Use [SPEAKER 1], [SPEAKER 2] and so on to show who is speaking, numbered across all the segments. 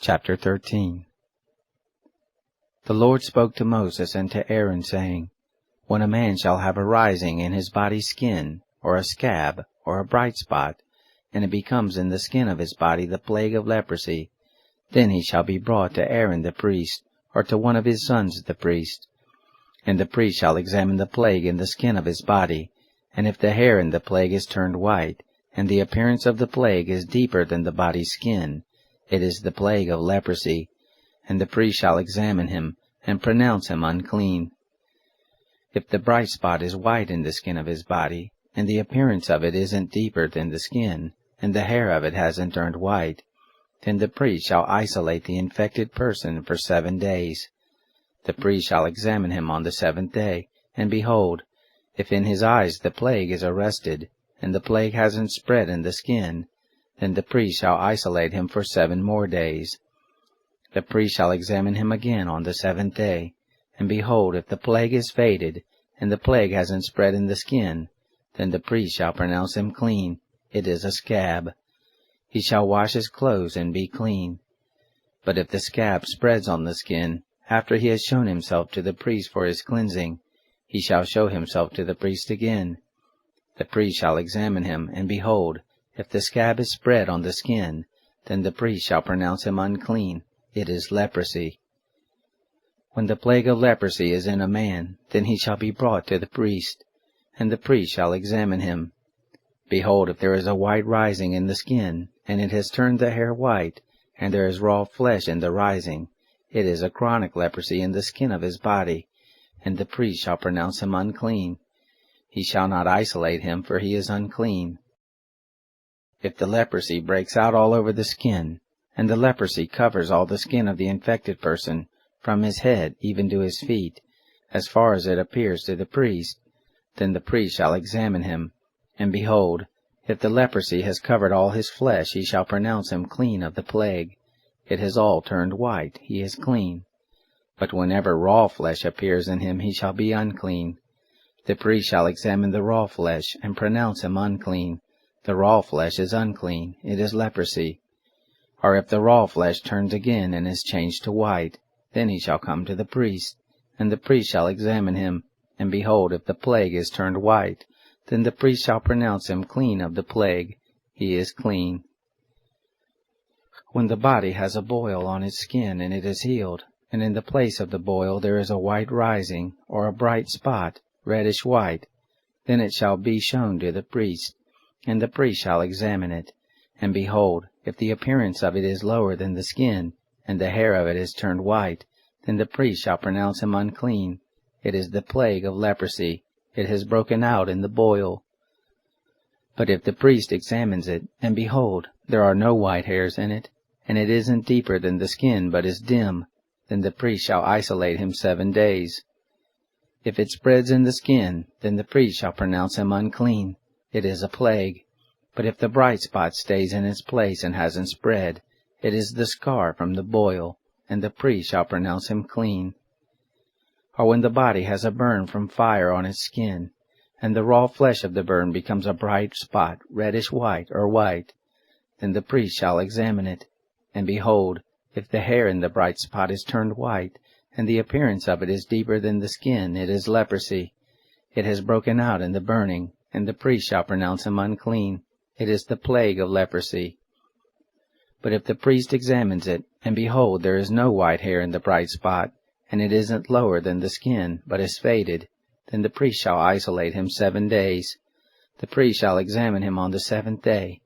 [SPEAKER 1] Chapter 13. The Lord spoke to Moses and to Aaron, saying, When a man shall have a rising in his body's skin, or a scab, or a bright spot, and it becomes in the skin of his body the plague of leprosy, then he shall be brought to Aaron the priest, or to one of his sons the priest. And the priest shall examine the plague in the skin of his body, and if the hair in the plague is turned white, and the appearance of the plague is deeper than the body's skin, it is the plague of leprosy, and the priest shall examine him, and pronounce him unclean. If the bright spot is white in the skin of his body, and the appearance of it isn't deeper than the skin, and the hair of it hasn't turned white, then the priest shall isolate the infected person for 7 days. The priest shall examine him on the 7th day, and behold, if in his eyes the plague is arrested, and the plague hasn't spread in the skin, then the priest shall isolate him for 7 more days. The priest shall examine him again on the 7th day, and behold, if the plague is faded, and the plague hasn't spread in the skin, then the priest shall pronounce him clean. It is a scab. He shall wash his clothes and be clean. But if the scab spreads on the skin, after he has shown himself to the priest for his cleansing, he shall show himself to the priest again. The priest shall examine him, and behold, if the scab is spread on the skin, then the priest shall pronounce him unclean. It is leprosy. When the plague of leprosy is in a man, then he shall be brought to the priest, and the priest shall examine him. Behold, if there is a white rising in the skin, and it has turned the hair white, and there is raw flesh in the rising, it is a chronic leprosy in the skin of his body, and the priest shall pronounce him unclean. He shall not isolate him, for he is unclean. If the leprosy breaks out all over the skin, and the leprosy covers all the skin of the infected person, from his head even to his feet, as far as it appears to the priest, then the priest shall examine him, and behold, if the leprosy has covered all his flesh, he shall pronounce him clean of the plague. It has all turned white, he is clean. But whenever raw flesh appears in him, he shall be unclean. The priest shall examine the raw flesh, and pronounce him unclean. The raw flesh is unclean, it is leprosy. Or if the raw flesh turns again and is changed to white, then he shall come to the priest, and the priest shall examine him, and behold, if the plague is turned white, then the priest shall pronounce him clean of the plague. He is clean. When the body has a boil on its skin and it is healed, and in the place of the boil there is a white rising, or a bright spot, reddish white, then it shall be shown to the priest, and the priest shall examine it. And behold, if the appearance of it is lower than the skin, and the hair of it is turned white, then the priest shall pronounce him unclean. It is the plague of leprosy. It has broken out in the boil. But if the priest examines it, and behold, there are no white hairs in it, and it isn't deeper than the skin but is dim, then the priest shall isolate him 7 days. If it spreads in the skin, then the priest shall pronounce him unclean. It is a plague. But if the bright spot stays in its place and hasn't spread, it is the scar from the boil, and the priest shall pronounce him clean. Or when the body has a burn from fire on its skin, and the raw flesh of the burn becomes a bright spot, reddish white or white, then the priest shall examine it. And behold, if the hair in the bright spot is turned white, and the appearance of it is deeper than the skin, it is leprosy. It has broken out in the burning, and the priest shall pronounce him unclean. It is the plague of leprosy. But if the priest examines it, and behold, there is no white hair in the bright spot, and it isn't lower than the skin, but is faded, then the priest shall isolate him 7 days. The priest shall examine him on the 7th day.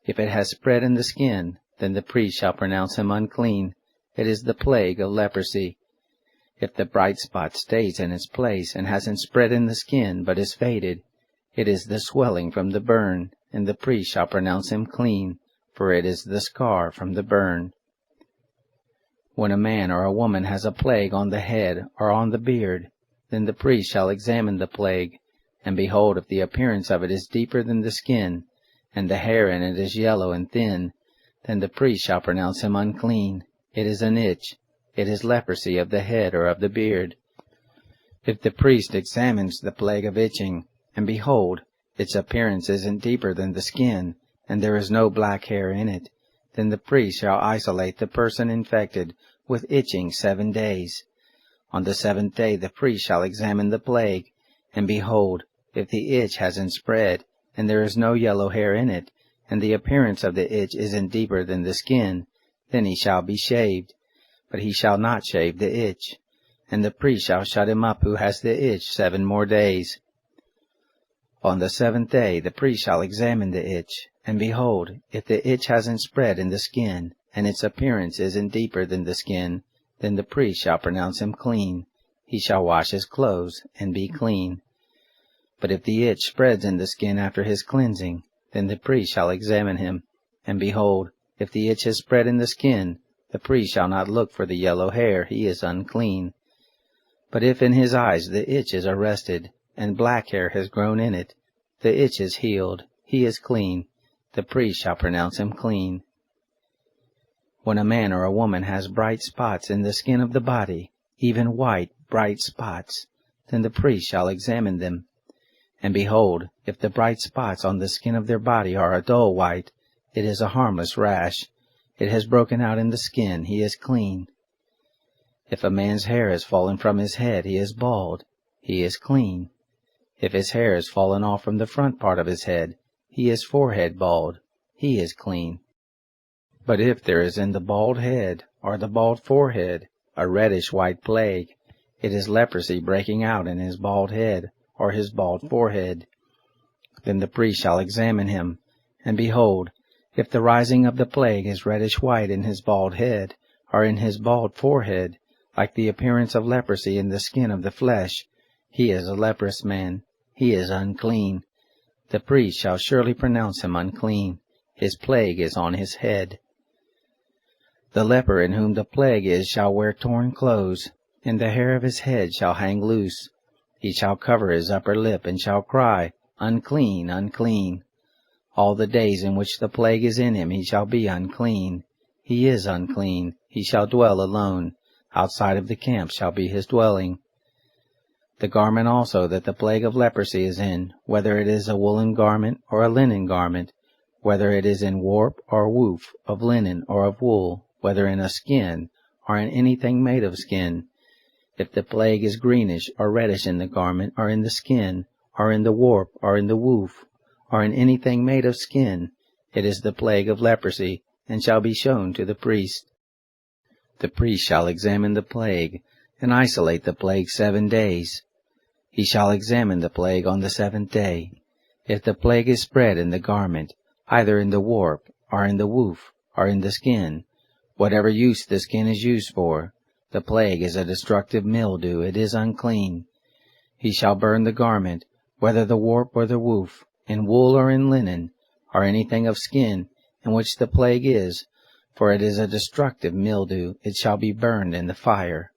[SPEAKER 1] If it has spread in the skin, then the priest shall pronounce him unclean. It is the plague of leprosy. If the bright spot stays in its place and hasn't spread in the skin, but is faded, it is the swelling from the burn, and the priest shall pronounce him clean, for it is the scar from the burn. When a man or a woman has a plague on the head or on the beard, then the priest shall examine the plague, and behold, if the appearance of it is deeper than the skin, and the hair in it is yellow and thin, then the priest shall pronounce him unclean. It is an itch. It is leprosy of the head or of the beard. If the priest examines the plague of itching, and behold, its appearance isn't deeper than the skin, and there is no black hair in it, then the priest shall isolate the person infected with itching 7 days. On the 7th day the priest shall examine the plague, and behold, if the itch hasn't spread, and there is no yellow hair in it, and the appearance of the itch isn't deeper than the skin, then he shall be shaved. But he shall not shave the itch. And the priest shall shut him up who has the itch 7 more days. On the 7th day the priest shall examine the itch, and behold, if the itch hasn't spread in the skin, and its appearance isn't deeper than the skin, then the priest shall pronounce him clean. He shall wash his clothes, and be clean. But if the itch spreads in the skin after his cleansing, then the priest shall examine him, and behold, if the itch has spread in the skin, the priest shall not look for the yellow hair, he is unclean. But if in his eyes the itch is arrested, and black hair has grown in it, the itch is healed, he is clean, the priest shall pronounce him clean. When a man or a woman has bright spots in the skin of the body, even white, bright spots, then the priest shall examine them. And behold, if the bright spots on the skin of their body are a dull white, it is a harmless rash. It has broken out in the skin, he is clean. If a man's hair has fallen from his head, he is bald, he is clean. If his hair has fallen off from the front part of his head, he is forehead bald, he is clean. But if there is in the bald head, or the bald forehead, a reddish-white plague, it is leprosy breaking out in his bald head, or his bald forehead. Then the priest shall examine him, and behold, if the rising of the plague is reddish-white in his bald head, or in his bald forehead, like the appearance of leprosy in the skin of the flesh, he is a leprous man, he is unclean. The priest shall surely pronounce him unclean, his plague is on his head. The leper in whom the plague is shall wear torn clothes, and the hair of his head shall hang loose. He shall cover his upper lip, and shall cry, Unclean, unclean. All the days in which the plague is in him he shall be unclean. He is unclean, he shall dwell alone. Outside of the camp shall be his dwelling. The garment also that the plague of leprosy is in, whether it is a woolen garment or a linen garment, whether it is in warp or woof, of linen or of wool, whether in a skin or in anything made of skin, if the plague is greenish or reddish in the garment or in the skin, or in the warp or in the woof, or in anything made of skin, it is the plague of leprosy, and shall be shown to the priest. The priest shall examine the plague, and isolate the plague 7 days. He shall examine the plague on the 7th day. If the plague is spread in the garment, either in the warp, or in the woof, or in the skin, whatever use the skin is used for, the plague is a destructive mildew, it is unclean. He shall burn the garment, whether the warp or the woof, in wool or in linen, or anything of skin, in which the plague is, for it is a destructive mildew, it shall be burned in the fire.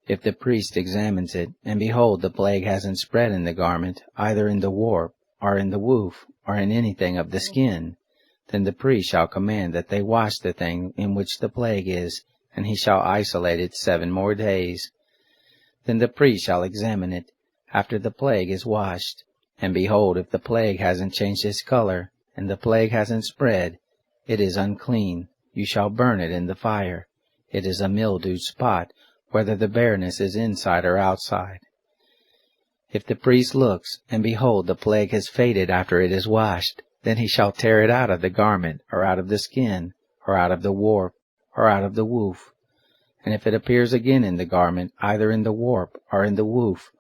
[SPEAKER 1] If the priest examines it, and behold the plague hasn't spread in the garment, either in the warp, or in the woof, or in anything of the skin, then the priest shall command that they wash the thing in which the plague is, and he shall isolate it 7 more days. Then the priest shall examine it, after the plague is washed, and behold, if the plague hasn't changed its color, and the plague hasn't spread, it is unclean, you shall burn it in the fire. It is a mildewed spot, whether the bareness is inside or outside. If the priest looks, and behold, the plague has faded after it is washed, then he shall tear it out of the garment, or out of the skin, or out of the warp, or out of the woof. And if it appears again in the garment, either in the warp, or in the woof,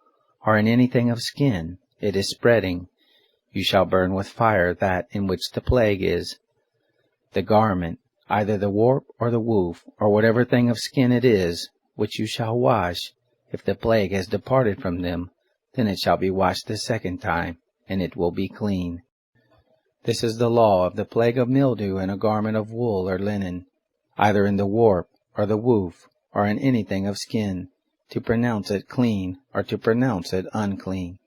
[SPEAKER 1] or in anything of skin, it is spreading. You shall burn with fire that in which the plague is. The garment, either the warp or the woof, or whatever thing of skin it is, which you shall wash, if the plague has departed from them, then it shall be washed the 2nd time, and it will be clean. This is the law of the plague of mildew in a garment of wool or linen, either in the warp, or the woof, or in anything of skin, to pronounce it clean, or to pronounce it unclean.